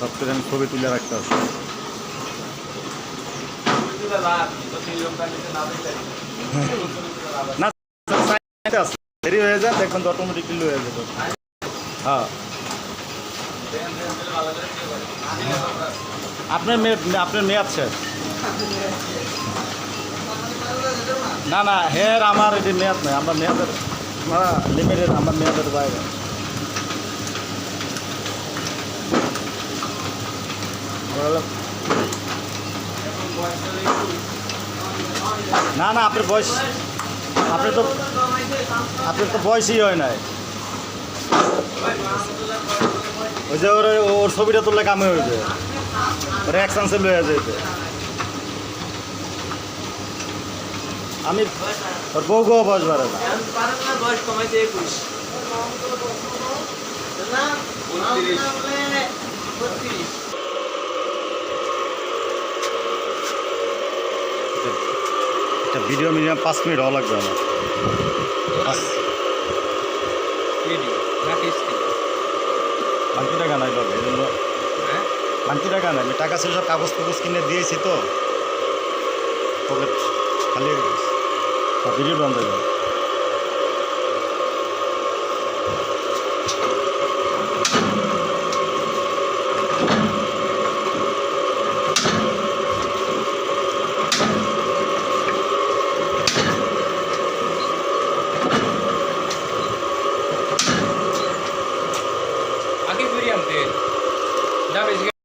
সব করে আমি ছবি তুলে রাখতে আসি। না আছে, দেরি হয়ে যায় দেখবেন তো অটোমেটিকলি হয়ে যাবে। হ্যাঁ আপনার মেয়াদ শেষ। না না হের আমার এটি মেয়াদ নয়, আমরা মেয়াদের লিমিটেড, আমার মেয়াদের বাইরে। না না আপনার বয়স, আপনার তো বয়সই হয় নাই। ওই যে ওর ছবিটা তুললে কামে হয়ে যায়, ওর এক চান্সে লয়ে যেতে। আমি ওর বউকেও বয়স বাড়ে না। একটা ভিডিও মিনিমাম 5 মিনিট হওয়া লাগবে আমার। 5 টাকা নাই বাবা, এই জন্য 5 টাকা নাই। আমি টাকা ছিল সব কাগজ ফাগজ কিনে দিয়েছি তো, পকেট খালি হয়ে গেছে। ভিডিও বন্ধ হয়ে যাবে।